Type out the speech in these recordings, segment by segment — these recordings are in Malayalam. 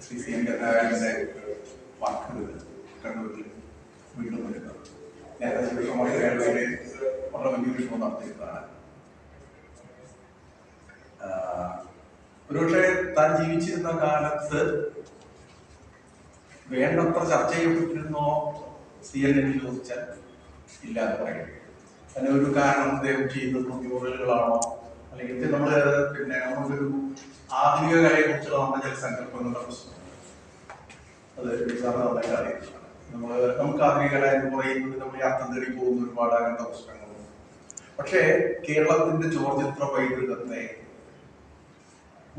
ശ്രീ സി എൻ കരുണാകരന്റെ വാക്കുകൾ കണ്ണൂരിൽ വീണ്ടും വരുന്നത് നേരത്തെ വിഷമമായിട്ട് വളരെ വലിയ വിഷമം നടത്തിയതാണ്. ഒരുപക്ഷെ താൻ ജീവിച്ചിരുന്ന കാലത്ത് വേണ്ടത്ര ചർച്ച ചെയ്യപ്പെട്ടിരുന്നോ സി എൻ എന്ന് ചോദിച്ചാൽ ഇല്ല എന്ന് പറയും. അതിന് ഒരു കാരണം അദ്ദേഹം ചെയ്യുന്ന ജോലികളാണോ, അല്ലെങ്കിൽ നമ്മളൊരു ആധുനിക കലയെ കുറിച്ചുള്ള നമ്മുടെ ചില സങ്കല്പങ്ങളുടെ പ്രശ്നം അത് നന്നായിട്ട് അറിയുന്നതാണ്. നമുക്ക് ആധുനിക കല എന്ന് പറയുന്നത് നമ്മൾ അർത്ഥം തേടി പോകുന്ന ഒരുപാട് അങ്ങനത്തെ പ്രശ്നങ്ങളുണ്ട്. പക്ഷേ കേരളത്തിന്റെ ചലച്ചിത്ര പൈതൃകത്തെ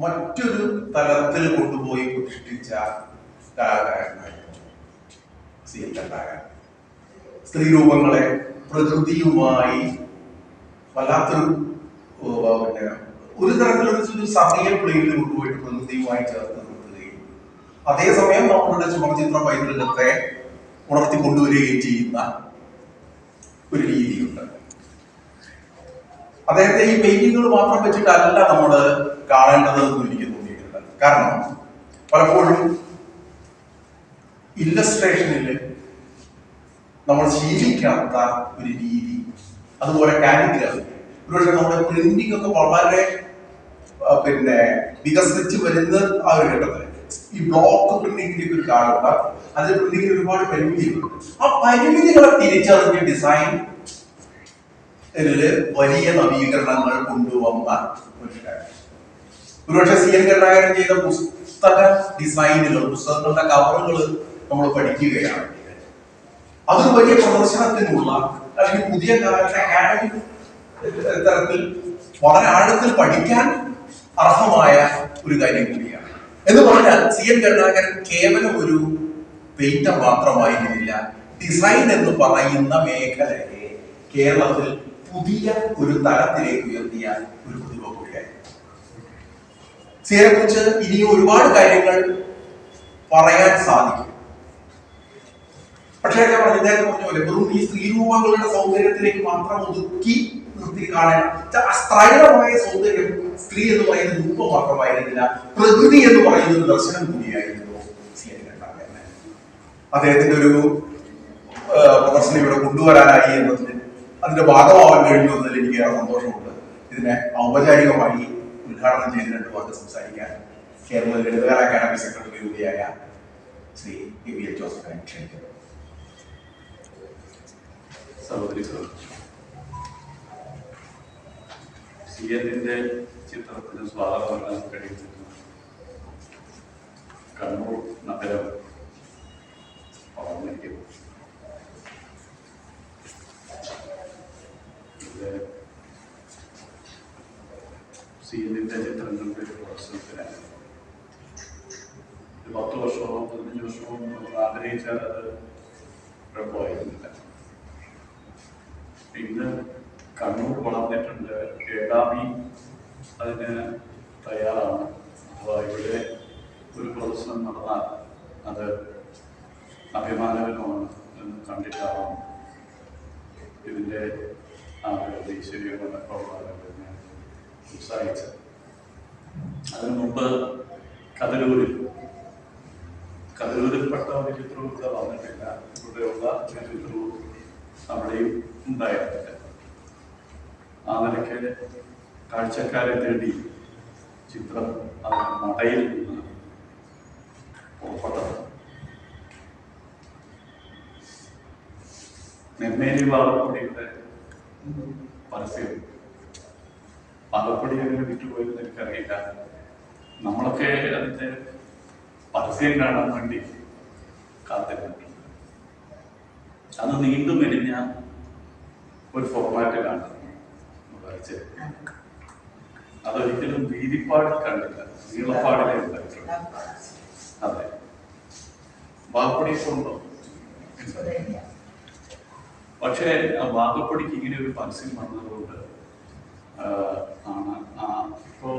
മറ്റൊരു തലത്തിൽ കൊണ്ടുപോയി പ്രതിഷ്ഠിച്ച കലാകാരനായിരുന്നു സി എൻ കരുണാകരൻ. സ്ത്രീരൂപങ്ങളെ പ്രകൃതിയുമായി വല്ലാത്തൊരു ഒരു തരത്തിലൊരു സമയ പ്ലെയിനിൽ കൊണ്ടുപോയിട്ട് പ്രകൃതിയുമായി ചേർത്ത് നിർത്തുകയും അതേസമയം നമ്മളുടെ ചലച്ചിത്ര പൈതൃകത്തെ ഉണർത്തിക്കൊണ്ടുവരികയും ചെയ്യുന്ന ഒരു രീതിയുണ്ട്. അദ്ദേഹത്തെ ഈ പെയിന്റിങ്ങുകൾ മാത്രം വെച്ചിട്ടല്ല നമ്മൾ കാണേണ്ടത് എന്ന് എനിക്ക് തോന്നിയിട്ടുണ്ട്. കാരണം പലപ്പോഴും ഇല്ലസ്ട്രേഷനിൽ നമ്മൾ ശീലിക്കാത്ത ഒരു രീതി, അതുപോലെ കാലിഗ്രാഫി, ഒരുപക്ഷെ നമ്മുടെ പ്രിന്റിംഗ് ഒക്കെ വളരെ വികസിച്ച് വരുന്ന ആ ഒരു ഘട്ടത്തിൽ ഈ ബ്ലോക്ക് പ്രിന്റിംഗിന്റെ ഒരു കാലമുണ്ട്. അതിൽ പ്രിന്റിംഗിൽ ഒരുപാട് പരിമിതികളുണ്ട്. ആ പരിമിതികളെ തിരിച്ചറിഞ്ഞ ഡിസൈൻ വലിയ നവീകരണങ്ങൾ കൊണ്ടുവന്ന ഒരു കാര്യം. ഒരുപക്ഷെ സി എൻ കരുണാകരൻ ചെയ്ത പുസ്തക ഡിസൈനുകൾ, പുസ്തകങ്ങളുടെ കവറുകൾ നമ്മൾ പഠിക്കുകയാണെങ്കിൽ അതൊരു വലിയ പ്രദർശനത്തിനുള്ള അല്ലെങ്കിൽ പുതിയ കാലത്തെ അക്കാഡമിക് തരത്തിൽ വളരെ ആഴത്തിൽ പഠിക്കാൻ അർഹമായ ഒരു കാര്യം കൂടിയാണ്. എന്ന് പറഞ്ഞാൽ സി എൻ കരുണാകരൻ കേവലം ഒരു പെയിന്റർ മാത്രമായിരുന്നില്ല. ഡിസൈൻ എന്ന് പറയുന്ന മേഖലയെ കേരളത്തിൽ പുതിയ ഒരു തലത്തിലേക്ക് ഉയർത്തിയ ഒരു പ്രതിഭ കൂടിയായിരുന്നു. സിയെ കുറിച്ച് ഇനിയും ഒരുപാട് കാര്യങ്ങൾ പറയാൻ സാധിക്കും. പക്ഷേ ഞാൻ പറഞ്ഞ പോലെ വെറും ഈ സ്ത്രീരൂപങ്ങളുടെ സൗന്ദര്യത്തിലേക്ക് മാത്രം ഒതുക്കി നിർത്തി കാണാൻ സ്ത്രൈണമായ സൗന്ദര്യം, സ്ത്രീ എന്ന് പറയുന്ന രൂപം മാത്രമായിരുന്നില്ല, പ്രകൃതി എന്ന് പറയുന്ന ഒരു ദർശനം കൂടിയായിരുന്നു സി എൻ കരുണാകരൻ. അദ്ദേഹത്തിന്റെ ഒരു പ്രദർശനം ഇവിടെ കൊണ്ടുവരാനായി എന്നതിന്, അതിന്റെ ഭാഗമാവാൻ കഴിഞ്ഞു എന്നതിൽ എനിക്ക് ഏറെ സന്തോഷമുണ്ട്. ഇതിനെ ഔപചാരികമായി ഉദ്ഘാടനം ചെയ്ത് രണ്ടു വാക്ക് സംസാരിക്കാൻ കേരള ലളിതകലാ അക്കാദമി സെക്രട്ടറി കൂടിയായ ശ്രീ എ വി എൽ ജോസഫിനെ ക്ഷണിക്കുന്നു. സഹോദരികൾ, സി എന്നിന്റെ ചിത്രത്തിന് സ്വാഗതം നൽകാൻ കഴിയുന്നത് കണ്ണൂർ നഗരം വളർന്നിരിക്കുന്നു. ഇത് സി എന്നിന്റെ ചിത്രങ്ങളുടെ ഒരു പ്രദർശനത്തിനാണ്. 10 വർഷമോ 15 വർഷമോ നമ്മൾ ആഗ്രഹിച്ചാൽ അത് കുഴപ്പമായിരുന്നില്ല. ഇന്ന് കണ്ണൂർ വളർന്നിട്ടുണ്ട്. കേടാമി അതിന് തയ്യാറാണ്. അപ്പോൾ ഇവിടെ ഒരു പ്രദർശനം നടന്നാൽ അത് അഭിമാനകരമാണ് എന്ന് കണ്ടിട്ടാണ് ഇതിൻ്റെ ദേശീയമായ പ്രവർത്തനങ്ങൾ ഉത്സാഹിച്ചത്. അതിനു മുമ്പ് കതിരൂരിൽപ്പെട്ട ഒരു ചിത്രവും ഇവിടെ വന്നിട്ടില്ല. ഇവിടെയുള്ള ഒരു ചിത്രവും അവിടെയും ഉണ്ടായിരുന്നില്ല. ആ നിലയ്ക്ക് കാഴ്ചക്കാരെ തേടി ചിത്രം അതിന് നടയിൽ നിന്ന് പുറപ്പെട്ടത്. നെന്മേലി വാഴപ്പൊടിയുടെ പരസ്യം വാഴപ്പൊടി അങ്ങനെ വിറ്റുപോയെന്ന് എനിക്കറിയില്ല. നമ്മളൊക്കെ അതിന്റെ പരസ്യം കാണാൻ വേണ്ടി കാത്തിരുന്നിട്ടുണ്ട്. അത് നീണ്ടു മെലിഞ്ഞ ഒരു ഫോർമാറ്റിലാണ് വരച്ചത്. അതൊരിക്കലും വീതിപ്പാടിൽ കണ്ടില്ല, നീളപ്പാടിലേ ഉണ്ടായിട്ടുള്ളൂ. അതെ, വാഗപ്പൊടിയൊക്കെ ഉണ്ടോ? പക്ഷേ വാഗപ്പൊടിക്ക് ഇങ്ങനെ ഒരു പരസ്യം വന്നതുകൊണ്ട് ആണ് ഇപ്പോ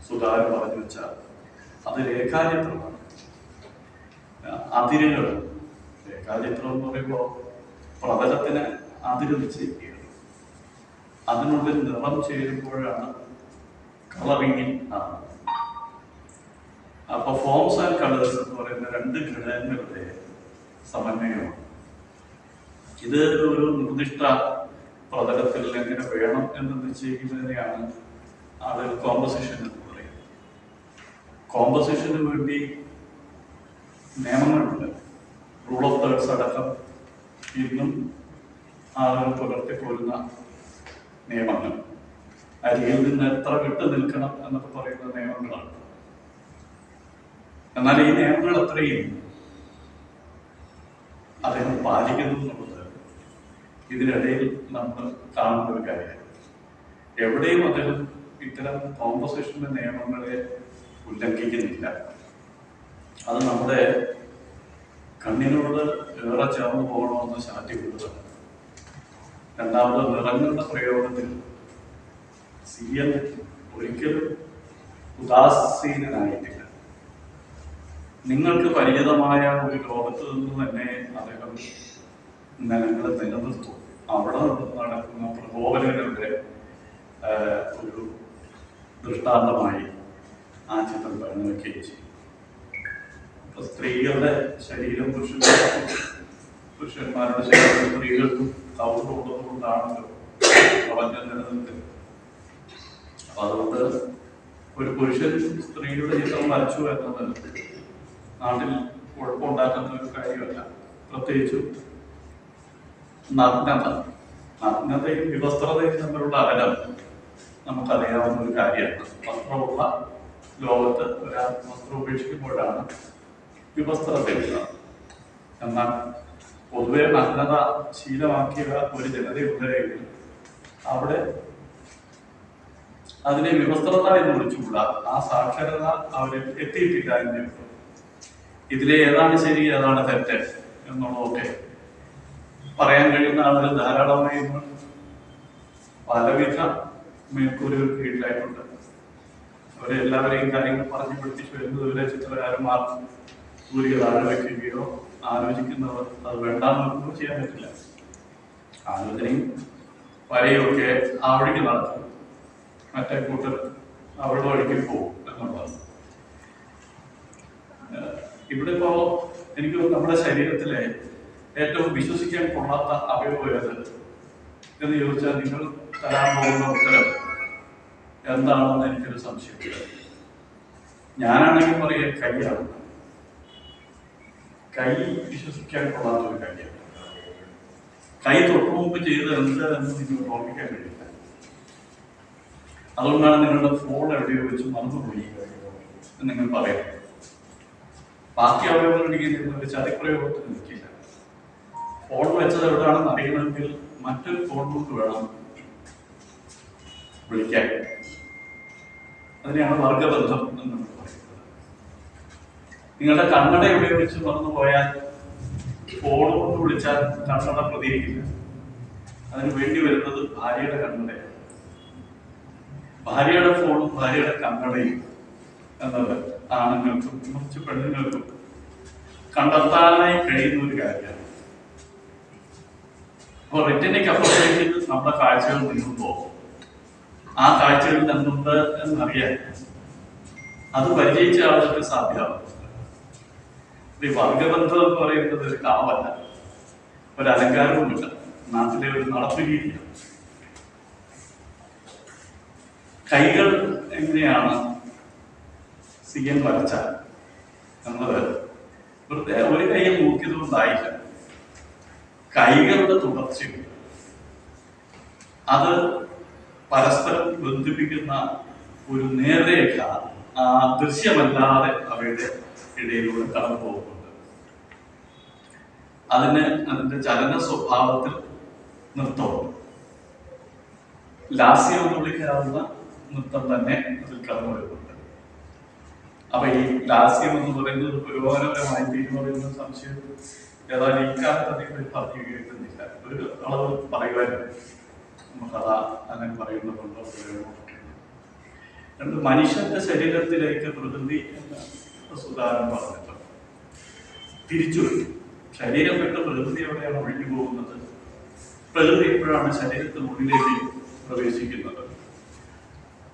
സുധാകരൻ പറഞ്ഞു വെച്ചാൽ അത് രേഖാചിത്രമാണ്. അതിരുകൾ. രേഖാചിത്രം എന്ന് പറയുമ്പോൾ പ്രതലത്തിന് അതിര് നിശ്ചയിക്കുകയാണ്. അതിനുള്ളിൽ നിറം ചേരുമ്പോഴാണ് കളറിങ്ങിൽ ആണ്. അപ്പൊ ഫോംസ് ആൻഡ് കളേഴ്സ് എന്ന് പറയുന്ന രണ്ട് ഘടകങ്ങളുടെ സമന്വയമാണ്. ഇത് ഒരു നിർദ്ദിഷ്ട പ്രതലത്തിൽ എങ്ങനെ വേണം എന്ന് നിശ്ചയിക്കുന്നതിനെയാണ് ആളുകൾ കോമ്പസിഷൻ എന്ന് പറയുന്നത്. കോമ്പസിഷന് വേണ്ടി നിയമങ്ങളുണ്ട്. റൂൾ ഓഫ് തേർഡ്സ് അടക്കം ഇന്നും ആളുകൾ പുലർത്തിപ്പോരുന്ന നിയമങ്ങൾ. അരിയിൽ നിന്ന് എത്ര വിട്ടു നിൽക്കണം എന്നൊക്കെ പറയുന്ന നിയമങ്ങളാണ്. എന്നാൽ ഈ നിയമങ്ങൾ അത്രയും അദ്ദേഹം പാലിക്കുന്നു എന്നുള്ളത് ഇതിനിടയിൽ നമ്മൾ കാണുന്ന ഒരു കാര്യമാണ്. എവിടെയും അദ്ദേഹം ഇത്തരം കോമ്പസിഷന്റെ നിയമങ്ങളെ ഉല്ലംഘിക്കുന്നില്ല. അത് നമ്മുടെ കണ്ണിനോട് ഏറെ ചേർന്ന് പോകണമെന്ന് സാധ്യതയുള്ളതാണ്. രണ്ടാമത് നിറങ്ങളുടെ പ്രയോഗത്തിൽ സിയൻ ഒരിക്കലും ഉദാസീനനായിട്ടില്ല. നിങ്ങൾക്ക് പരിചിതമായ ഒരു ലോകത്ത് നിന്ന് തന്നെ അദ്ദേഹം നിലങ്ങളെ നിലനിർത്തും. അവിടെ നടക്കുന്ന പ്രകോപനങ്ങളുടെ ഒരു ദൃഷ്ടാന്തമായി ആ ചിത്രം പരിണമിക്കുകയും ചെയ്യും. സ്ത്രീകളുടെ ശരീരം പുരുഷന്മാരുടെ ശരീരം സ്ത്രീകൾക്കും കൗതുകമുള്ളത് കൊണ്ടാണല്ലോ പ്രപഞ്ചം നിലനിൽക്കുന്നത്. അപ്പൊ അതുകൊണ്ട് ഒരു പുരുഷൻ സ്ത്രീയുടെ ചിത്രം വരച്ചു എന്നത് നാട്ടിൽ കുഴപ്പമുണ്ടാക്കുന്ന ഒരു കാര്യമല്ല. പ്രത്യേകിച്ചും നഗ്നതയും വിവസ്ത്രതയും തമ്മിലുള്ള അകലം നമുക്കറിയാവുന്ന ഒരു കാര്യമാണ്. വസ്ത്രമുള്ള ലോകത്ത് ഒരാൾ വസ്ത്രം ഉപേക്ഷിക്കുമ്പോഴാണ് വിവസ്ത്രത. എന്നാൽ പൊതുവെ നഗ്നത ശീലമാക്കിയ ഒരു ജനതയുണ്ടെങ്കിൽ അവിടെ അതിനെ വിവസ്ത്രത എന്ന് വിളിച്ചുകൂട. ആ സാക്ഷരത അവരിൽ എത്തിയിട്ടില്ല എന്നേ ഉള്ളൂ. ഇതിലെ ഏതാണ് ശരി ഏതാണ് തെറ്റ് എന്നുള്ളതൊക്കെ പറയാൻ കഴിയുന്ന ആളുകൾ ധാരാളമായി പലവിധ മേൽക്കൂരുകൾ കീഴിലായിട്ടുണ്ട്. അവരെ എല്ലാവരെയും കാര്യങ്ങൾ പറഞ്ഞു പഠിപ്പിച്ചു വരുന്നതുവരെ ചിത്രകാരന്മാർ സൂര്യ താഴെ വയ്ക്കുകയോ ആലോചിക്കുന്നവർ അത് വേണ്ടാന്ന് വെക്കുകയോ ചെയ്യാൻ പറ്റില്ല. ആലോചനയും വരയൊക്കെ ആ വഴിക്ക് നടക്കും, മറ്റേ കൂട്ടർ അവരുടെ വഴിക്ക് പോകും എന്നുള്ളതാണ്. ഇവിടെ ഇപ്പോ എനിക്ക് നമ്മുടെ ശരീരത്തിലെ ഏറ്റവും വിശ്വസിക്കാൻ കൊള്ളാത്ത അവയവം ഏത് എന്ന് ചോദിച്ചാൽ നിങ്ങൾ തരാൻ പോകുന്ന ഉത്തരം എന്താണെന്ന് എനിക്കൊരു സംശയമില്ല. ഞാനാണെങ്കിൽ പറയാൻ കൈയാണ്. കൈ വിശ്വസിക്കാൻ കൊള്ളാത്ത ഒരു കാര്യമാണ്. കൈ തൊട്ടു മുമ്പ് ചെയ്ത് എന്ത് എന്ന് നിങ്ങൾക്ക് ഓർമ്മിക്കാൻ കഴിയില്ല. അതുകൊണ്ടാണ് നിങ്ങളുടെ ഫോൺ എവിടെയോ വെച്ച് മറന്നുപോയി എന്ന് നിങ്ങൾ പറയാം. ബാക്കി അവയവങ്ങളുണ്ടെങ്കിൽ ഒരു ചതിപ്രയോഗത്തിന് നിൽക്കില്ല. ഫോൺ വെച്ചത് എവിടെയാണെന്ന് അറിയണമെങ്കിൽ മറ്റൊരു ഫോൺ ബുക്ക് വേണം വിളിക്കാൻ. അതിനെയാണ് വർഗബന്ധം എന്ന് നമ്മൾ പറയുന്നത്. നിങ്ങളുടെ കണ്ണട ഉപയോഗിച്ച് മറന്നു പോയാൽ ഫോൺ കൊണ്ട് വിളിച്ചാൽ കണ്ണട പ്രതികരിക്കില്ല. അതിന് വേണ്ടി വരുന്നത് ഭാര്യയുടെ കണ്ണടയാണ്. ഭാര്യയുടെ ഫോണും ഭാര്യയുടെ കണ്ണടയും എന്നത് ആണുങ്ങൾക്കും കുറച്ച് പെണ്ണുങ്ങൾക്കും കണ്ടെത്താനായി കഴിയുന്ന ഒരു കാര്യമാണ്. അപ്പൊ റെറ്റിനയ്ക്ക് അപ്പുറത്തേക്ക് നമ്മുടെ കാഴ്ചകൾ നീങ്ങുമ്പോൾ ആ കാഴ്ചകളിൽ എന്തുണ്ട് എന്നറിയാൻ അത് പരിചയിച്ച ആളുകൾക്ക് സാധ്യമാകും. ഈ വർഗബന്ധം എന്ന് പറയുന്നത് ഒരു കാവല്ല, ഒരു അലങ്കാരവുമില്ല, നാട്ടിലെ ഒരു നടപ്പ് രീതിയാണ്. കൈകൾ എങ്ങനെയാണ് സിയൻ വരച്ചാൽ എന്നത് വെറുതെ ഒരു കൈയിൽ നോക്കിയതുകൊണ്ടായില്ല. കൈകളുടെ തുടർച്ചയുണ്ട്. അത് പരസ്പരം ബന്ധിപ്പിക്കുന്ന ഒരു നേർരേഖ ദൃശ്യമല്ലാതെ അവയുടെ ഇടയിലൂടെ കടന്നു പോകുന്നുണ്ട്. അതിന്റെ ചലന സ്വഭാവത്തിൽ നൃത്തമുണ്ട്. ലാസ്യം എന്ന് വിളിക്കാവുന്ന നൃത്തം തന്നെ അതിൽ കടന്നു വരുന്നുണ്ട്. അപ്പൊ ഈ ലാസ്യം എന്ന് പറയുന്നത് പുരോഗമനപരമായി തീരുമാനിക്കുന്ന സംശയം ഏതായാലും ഇക്കാലത്ത് അധികം പറഞ്ഞു കേൾക്കുന്നില്ല. ഒരു അളവ് പറയുവാനും നമുക്കഥ അങ്ങനെ പറയുന്നതുകൊണ്ടോ രണ്ട് മനുഷ്യന്റെ ശരീരത്തിലേക്ക് പ്രകൃതി എന്ന സുധാരണം പറഞ്ഞിട്ടുണ്ട്. തിരിച്ചു വരും. ശരീരം വിട്ട് പ്രകൃതി എവിടെയാണ് ഒഴിഞ്ഞു പോകുന്നത്? പ്രകൃതി എപ്പോഴാണ് ശരീരത്തിനുള്ളിലേക്ക് പ്രവേശിക്കുന്നത്?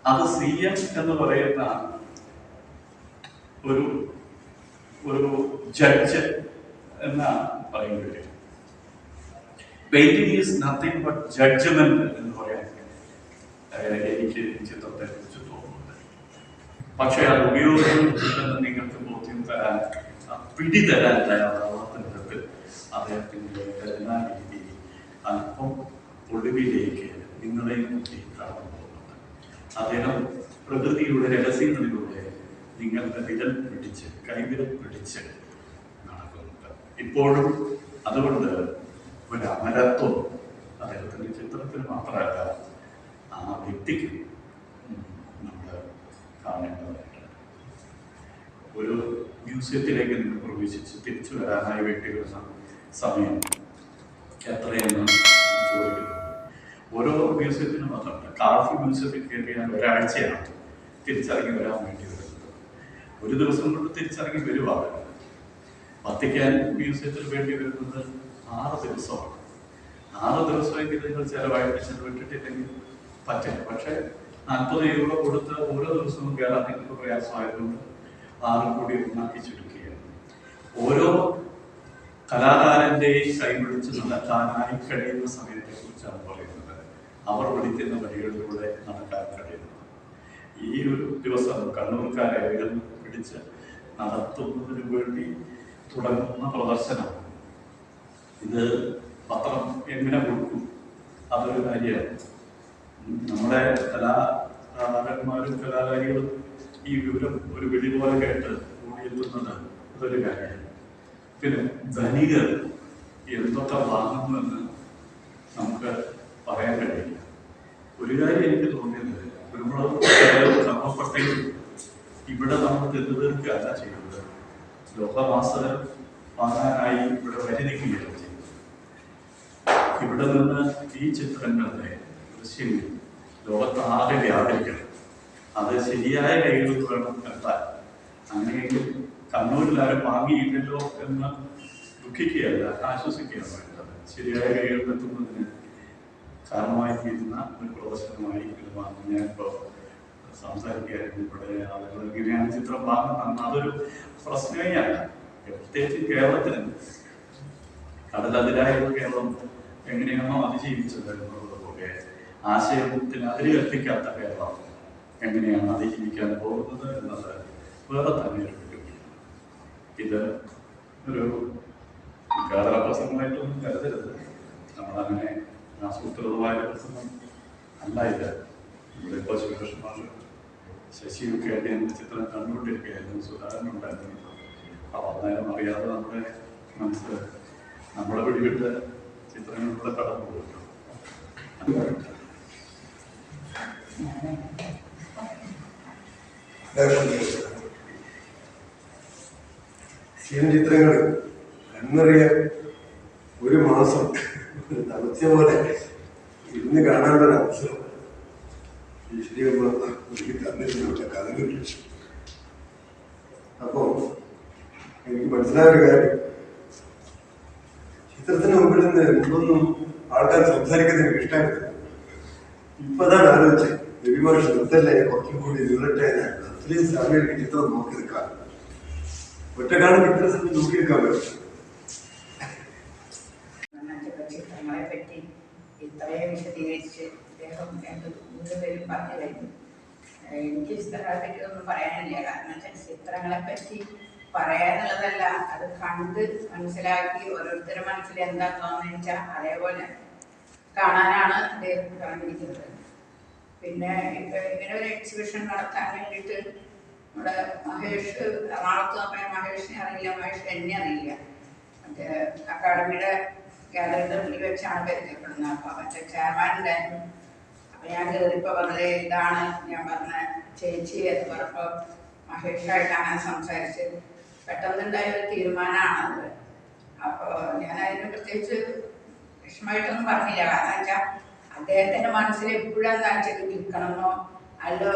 അത് സ്വീയം എന്ന് പറയുന്ന ഒരു ഒരു ജഡ്ജ് എന്നാണ് പറയുന്നത്. Painting is nothing but judgement എന്ന് പറയാൻ എനിക്ക് ചിത്രത്തെ കുറിച്ച് തോന്നുന്നുണ്ട്. പക്ഷെ അത് ഉപയോഗിക്കുന്നുണ്ടെന്ന് നിങ്ങൾക്ക് ബോധ്യം തരാൻ, പിടി തരാൻ തയ്യാറാവാത്ത വിധത്തിൽ അദ്ദേഹത്തിൻ്റെ രചനാ രീതി അല്പം ഒളിവിലേക്ക് നിങ്ങളെയും കാണാൻ പോകുന്നുണ്ട്. അദ്ദേഹം പ്രകൃതിയുടെ രഹസ്യങ്ങളിലൂടെ നിങ്ങളുടെ വിരൽ പിടിച്ച്, കൈവിരൽ പിടിച്ച് നടക്കുന്നുണ്ട് ഇപ്പോഴും. അതുകൊണ്ട് ഒരു അമരത്വം അദ്ദേഹത്തിൻ്റെ ചിത്രത്തിന് മാത്രമല്ല, ആ വ്യക്തിക്ക് നമ്മൾ കാണേണ്ടതായിട്ട്. ഒരു മ്യൂസിയത്തിലേക്ക് നിന്ന് പ്രവേശിച്ച് തിരിച്ചു വരാനായി വേണ്ടി വരുന്ന സമയം എത്രയെന്ന് ചോദിക്കുന്നു. ഓരോ മ്യൂസിയത്തിനും മാത്രമല്ല, കാർഫി മ്യൂസിയത്തിൽ കയറിയാൽ ഒരാഴ്ചയാണ് തിരിച്ചിറങ്ങി വരാൻ വേണ്ടി വരുന്നത്. ഒരു ദിവസം കൊണ്ട് തിരിച്ചിറങ്ങി വരുവാണ്. വത്തിക്കാൻ മ്യൂസിയത്തിൽ വേണ്ടി വരുന്നത് 6 ദിവസമാണ്. 6 ദിവസമെങ്കിലും നിങ്ങൾ ചെലവിട്ടിട്ടില്ലെങ്കിൽ പറ്റില്ല. പക്ഷെ 40 euro കൊടുത്ത് ഓരോ ദിവസവും കയറാൻ നിങ്ങൾക്ക് പ്രയാസമായതുകൊണ്ട് 6 കൂടി ഒന്നാക്കി ചുരുക്കുകയാണ്. ഓരോ കലാകാരന്റെയും കൈപിടിച്ച് നടക്കാനായി കഴിയുന്ന സമയത്തെ കുറിച്ചാണ് പറയുന്നത്. അവർ വിളിക്കുന്ന വഴികളിലൂടെ നടക്കാൻ കഴിയുന്നത്. ഈ ഒരു ദിവസം കണ്ണൂർക്കാരെ വിരൽ പിടിച്ച് നടത്തുന്നതിന് വേണ്ടി തുടങ്ങുന്ന പ്രദർശനം. ഇത് പത്രം എങ്ങനെ കൊടുക്കും? അതൊരു കാര്യമാണ്. നമ്മുടെ കലാകാരന്മാരും കലാകാരികളും ഈ വിവരം ഒരു വെടി പോലെ കേട്ട് ഓടിയെത്തുന്നത് അതൊരു കാര്യമാണ്. പിന്നെ ധനികർ എന്തൊക്കെ വാങ്ങുമെന്ന് നമുക്ക് പറയാൻ കഴിയില്ല. ഒരു കാര്യം എനിക്ക് തോന്നിയത്, കുരുമുളക് ക്രമപ്പെട്ടെങ്കിൽ ഇവിടെ നമ്മൾ തെരുതീർക്കുകയല്ല ചെയ്യുന്നത്. ലോകമാസകർ വാങ്ങാനായി ഇവിടെ വരി നിൽക്കുകയാണ് ചെയ്യുന്നത്. ഇവിടെ നിന്ന് ഈ ചിത്രങ്ങളുടെ ദൃശ്യങ്ങൾ ലോകത്താകെ വ്യാപരിക്കണം. അത് ശരിയായ കൈകളിൽ വേണം എത്താൻ. അങ്ങനെയെങ്കിൽ കണ്ണൂരിലാരും വാങ്ങിയില്ലല്ലോ എന്ന് ദുഃഖിക്കുകയല്ല, ആശ്വസിക്കുകയാണ് വേണ്ടത്. ശരിയായ കൈകളിൽ എത്തുന്നതിന് കാരണമായി തീരുന്ന ഒരു പ്രദർശനമായി ഇത് വാങ്ങും. ഞാനിപ്പോൾ സംസാരിക്കുകയായിരുന്നു, ഇവിടെ ആളുകൾ എങ്ങനെയാണ് ചിത്രം വാങ്ങുന്നത്, അതൊരു പ്രശ്നമേ അല്ല. പ്രത്യേകിച്ച് കേരളത്തിന് കടലതിരായുള്ള കേരളം എങ്ങനെയാണോ അതിജീവിച്ചത് എന്നുള്ളതുപോലെ ആശയത്തിന് അതിര് കൽപ്പിക്കാത്ത കേരളം എങ്ങനെയാണ് അതിജീവിക്കാൻ പോകുന്നത് എന്നത് വേറെ തന്നെ ഒരു വെല്ലുവിളിയാണ്. ഇത് ഒരു ഗാഥ പ്രസംഗമായിട്ടൊന്നും കരുതരുത്. നമ്മളങ്ങനെ ആസൂത്രിതമായ പ്രസംഗം അല്ല ഇത്. ഇവിടെ ഇപ്പോൾ സുരേഷ് ശശിയൊക്കെ ആയിട്ട് എൻ്റെ ചിത്രം കണ്ടുകൊണ്ടിരിക്കുകയായിരുന്നു, സുധാകരനുണ്ടായിരുന്നു. അപ്പോൾ അന്നേരം അറിയാതെ നമ്മുടെ മനസ്സ് നമ്മളെ പിടിവിട്ട് ചിത്രങ്ങളിലൂടെ കടന്നു പോയിട്ടു. ചിത്രങ്ങൾ എന്നറിയാൻ 1 മാസം തമച്ച പോലെ ഇന്ന് കാണാനുള്ള അവസരം ഈശ്വരിയമ്മ എനിക്ക് തന്നിട്ടുണ്ട് കഥകൾ. അപ്പോ എനിക്ക് മനസ്സിലായ ഒരു കാര്യം, ചിത്രത്തിന് മുമ്പിൽ നിന്ന് മുമ്പൊന്നും ആൾക്കാർ സംസാരിക്കുന്നത് എനിക്ക് ഇഷ്ടമായിരുന്നു. ഇപ്പൊ അതാണ് ആലോചിച്ചത്, ഒരുപാട് ശ്രദ്ധല്ലേ കുറച്ചും കൂടി നീളട്ടെ. അത്രയും സമയം എനിക്ക് ചിത്രം നോക്കി നിൽക്കാം. ഒറ്റക്കാലം ഇത്ര സമയം നോക്കി നിൽക്കാൻ പറ്റും. ചിത്രങ്ങളെ പറ്റി ഇത്രയും വിശദീകരിച്ച് അദ്ദേഹം പേരും പറഞ്ഞു കഴിഞ്ഞു. എനിക്ക് ചിത്രങ്ങളെ പറ്റി ഒന്നും പറയാനില്ല. കാരണം വെച്ചാൽ ചിത്രങ്ങളെ പറ്റി പറയാനുള്ളതല്ല, അത് കണ്ട് മനസ്സിലാക്കി ഓരോരുത്തരുടെ മനസ്സിൽ എന്താ തോന്നുന്നു വെച്ചാൽ അതേപോലെ കാണാനാണ് അദ്ദേഹം പറഞ്ഞിരിക്കുന്നത്. പിന്നെ ഇപ്പൊ ഇങ്ങനെ ഒരു എക്സിബിഷൻ നടത്താൻ വേണ്ടിയിട്ട് നമ്മുടെ മഹേഷ് എറണാകുളത്ത് നോക്കിയ മഹേഷിനെ അറിയില്ല, മഹേഷ് എന്നെ അറിയില്ല. മറ്റേ അക്കാഡമിയുടെ ഗാലറിയിൽ വെച്ചാണ് പരിചയപ്പെടുന്നത്. അപ്പൊ മറ്റേ ചെയർമാൻ ഉണ്ടായിരുന്നു. അപ്പൊ ഞാൻ കയറിയപ്പോ പറഞ്ഞത് ഇതാണ് ഞാൻ പറഞ്ഞ ചേച്ചി എന്ന് പറഞ്ഞപ്പോ മഹേഷായിട്ടാണ് സംസാരിച്ച് പെട്ടെന്നുണ്ടായ ഒരു തീരുമാനമാണത്. അപ്പോൾ ഞാൻ അതിന് പ്രത്യേകിച്ച് വിഷമമായിട്ടൊന്നും പറഞ്ഞില്ല. കാരണം വെച്ചാൽ അദ്ദേഹത്തിന്റെ മനസ്സിൽ എപ്പോഴും എന്താ വെച്ചാൽ വിൽക്കണമെന്നോ അല്ലോ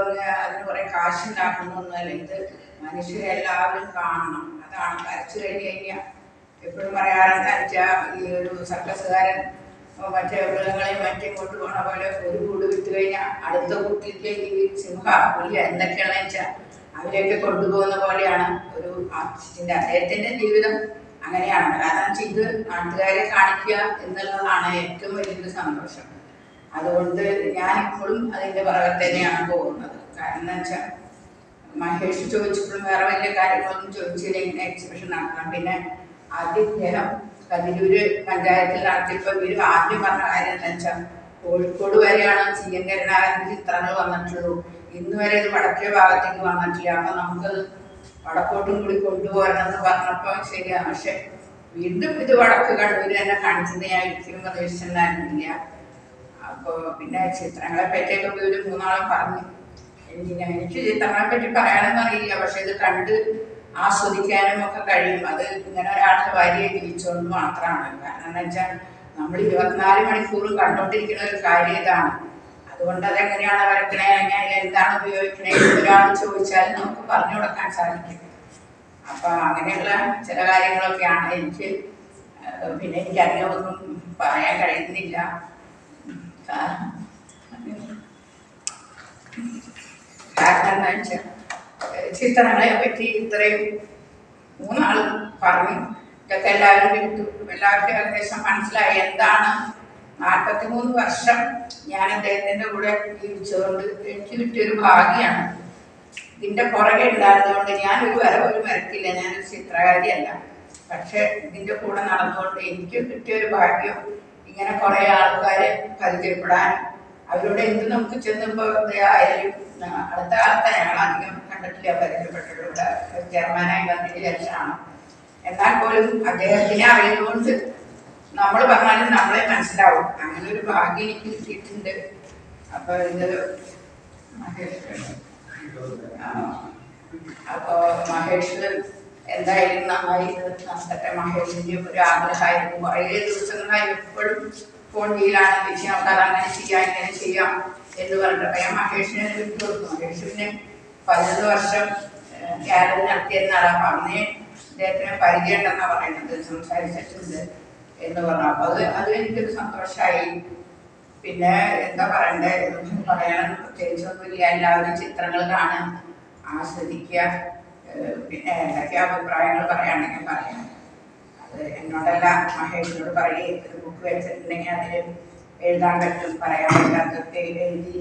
അതിന് കുറെ കാശുണ്ടാക്കണമെന്നോ അല്ല. ഇത് മനുഷ്യരെല്ലാവരും കാണണം, അതാണ്. വരച്ചു കഴിഞ്ഞ് കഴിഞ്ഞാൽ എപ്പോഴും പറയാറെന്താ വെച്ചാൽ ഈ ഒരു സർക്കസുകാരൻ മറ്റേ മൃഗങ്ങളെയും മറ്റും കൊണ്ടുപോകണ പോലെ ഒരു കൂട് വിട്ട് കഴിഞ്ഞാൽ അടുത്ത കൂട്ടിലേക്ക് ഈ സിംഹ പുലി എന്തൊക്കെയാണെന്ന് വെച്ചാൽ അവരെയൊക്കെ കൊണ്ടുപോകുന്ന പോലെയാണ് ഒരു ആർട്ടിസ്റ്റിന്റെ അദ്ദേഹത്തിന്റെ ജീവിതം അങ്ങനെയാണ്. കാരണം വെച്ചാൽ ഇത് നാട്ടുകാരെ കാണിക്കുക എന്നുള്ളതാണ് ഏറ്റവും വലിയൊരു സന്തോഷം. അതുകൊണ്ട് ഞാനിപ്പോഴും അതിന്റെ പുറകെ തന്നെയാണ് പോകുന്നത്. കാരണം എന്താ വെച്ചാൽ മഹേഷ് ചോദിച്ചപ്പോഴും വേറെ വലിയ കാര്യങ്ങളൊന്നും ചോദിച്ചില്ല, ഇങ്ങനെ എക്സിബിഷൻ നടത്തണം. പിന്നെ ആദ്യം ഇദ്ദേഹം കതിരൂര് പഞ്ചായത്തിൽ നടത്തിയപ്പോൾ ഇവർ ആദ്യം പറഞ്ഞ കാര്യം എന്താ വെച്ചാൽ കോഴിക്കോട് വരെയാണ് CN കരുണാകരന്റെ ചിത്രങ്ങൾ വന്നിട്ടുള്ളൂ, ഇന്ന് വരെ ഇത് വടക്കേ ഭാഗത്തേക്ക് വന്നിട്ടില്ല, അപ്പൊ നമുക്കത് വടക്കോട്ടും കൂടി കൊണ്ടുപോകണം എന്ന് പറഞ്ഞപ്പോൾ ശരിയാണ്. പക്ഷെ വീണ്ടും ഇത് വടക്ക് കണ്ണൂര് തന്നെ കാണിച്ചത് ഞാൻ ഒരിക്കലും പ്രതീക്ഷിച്ചിട്ടുണ്ടായിരുന്നില്ല. അപ്പോൾ പിന്നെ ചിത്രങ്ങളെ പറ്റിയൊക്കെ ഒരു 3 ആളും പറഞ്ഞു. എനിക്ക് ചിത്രങ്ങളെ പറ്റി പറയാനൊന്നും അറിയില്ല, പക്ഷെ ഇത് കണ്ട് ആസ്വദിക്കാനും ഒക്കെ കഴിയും. അത് ഇങ്ങനെ ഒരാളുടെ ഭാര്യയെ ജീവിച്ചുകൊണ്ട് മാത്രമാണ്. കാരണം എന്താ വെച്ചാൽ നമ്മൾ 24 മണിക്കൂറും കണ്ടോണ്ടിരിക്കുന്ന ഒരു കാര്യം ഇതാണ്. അതുകൊണ്ട് അതെങ്ങനെയാണ് വരയ്ക്കണേ, ഞാൻ എന്താണ് ഉപയോഗിക്കണേ ഒരാൾ ചോദിച്ചാൽ നമുക്ക് പറഞ്ഞു കൊടുക്കാൻ സാധിക്കും. അപ്പൊ അങ്ങനെയുള്ള ചില കാര്യങ്ങളൊക്കെയാണ് എനിക്ക്. പിന്നെ എനിക്ക് അതിനൊന്നും പറയാൻ കഴിയുന്നില്ല. കാരണം എന്താ വെച്ചാൽ ചിത്രങ്ങളെ പറ്റി ഇത്രയും 3 ആളും പറഞ്ഞു. ഇതൊക്കെ എല്ലാവരും വിട്ടു, എല്ലാവർക്കും ഏകദേശം മനസ്സിലായി എന്താണ്. 43 വർഷം ഞാൻ അദ്ദേഹത്തിന്റെ കൂടെ ജീവിച്ചതുകൊണ്ട് എനിക്ക് കിട്ടിയൊരു ഭാഗ്യമാണ്. ഇതിന്റെ പുറകെ ഉണ്ടായിരുന്നതുകൊണ്ട് ഞാനൊരു വര പോലും വരക്കില്ല, ഞാനൊരു ചിത്രകാരിയല്ല. പക്ഷെ ഇതിന്റെ കൂടെ നടന്നുകൊണ്ട് എനിക്ക് കിട്ടിയൊരു ഭാഗ്യം ഇങ്ങനെ കുറെ ആൾക്കാരെ പരിചയപ്പെടാനും അവരോട് എന്ത് നമുക്ക് ചെന്നുമ്പോൾ ആയാലും. അടുത്ത കാലത്ത് ഞങ്ങൾ അധികം കണ്ടിട്ടില്ല, പരിചയപ്പെട്ടിട്ടുണ്ട്. ചെയർമാനായി വന്നതിന് ശേഷമാണ്. എന്നാൽ പോലും അദ്ദേഹത്തിനെ അറിയുന്നതുകൊണ്ട് നമ്മൾ പറഞ്ഞാലും നമ്മളെ മനസ്സിലാവും. അങ്ങനെ ഒരു ഭാഗ്യം എനിക്ക് കിട്ടിയിട്ടുണ്ട്. അപ്പൊ ഇത് മഹേഷ് എന്തായാലും നന്നായി നടത്തട്ടെ. മഹേഷിന്റെ ഒരു ആഗ്രഹമായിരുന്നു. കുറേ ദിവസങ്ങളായി എപ്പോഴും ഫോൺ ചെയ്യലാണ്, ചേച്ചി നമുക്ക് അത് അങ്ങനെ ചെയ്യാം ഇങ്ങനെ ചെയ്യാം എന്ന് പറഞ്ഞിട്ട് ഞാൻ മഹേഷിനെ വിട്ടു കൊടുത്തു. മഹേഷിന് 11 വർഷം ഗാലറി നടത്തിയിരുന്നാണ്. അപ്പൊ അന്നേ അദ്ദേഹത്തിന് പരിചയം ഉണ്ടെന്നാ പറയുന്നത്, സംസാരിച്ചിട്ടുണ്ട് എന്ന് പറഞ്ഞു. അപ്പൊ അത് എനിക്കൊരു സന്തോഷമായി. പിന്നെ എന്താ പറയണ്ടേ, പറയണം പ്രത്യേകിച്ചൊന്നുമില്ല. എല്ലാവരും ചിത്രങ്ങൾ കാണാൻ ആസ്വദിക്കുക. പിന്നെ എന്തൊക്കെ അഭിപ്രായങ്ങൾ പറയുകയാണെങ്കിൽ പറയാം. അത് എന്നോടല്ല, മഹേഷിനോട് പറയുക. ഒരു ബുക്ക് വെച്ചിട്ടുണ്ടെങ്കിൽ അതിൽ എഴുതാൻ പറ്റും, പറയാൻ പറ്റാത്തൊക്കെ എഴുതി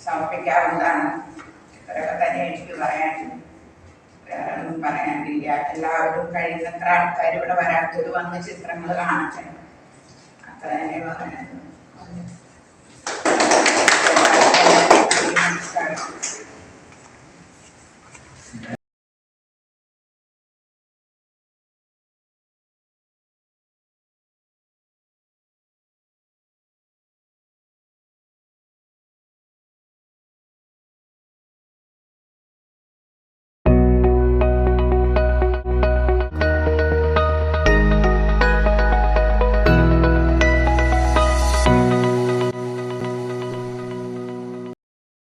സമർപ്പിക്കാവുന്നതാണ്. ഇത്രയൊക്കെ തന്നെ എനിക്ക് പറയാൻ, വേറൊന്നും പറയാനില്ല. എല്ലാവരും കഴിയുന്നത്ര ആൾക്കാർ ഇവിടെ വരാത്തവർ വന്ന് ചിത്രങ്ങൾ കാണട്ടെ, അത്ര തന്നെ പറയാനുള്ളൂ.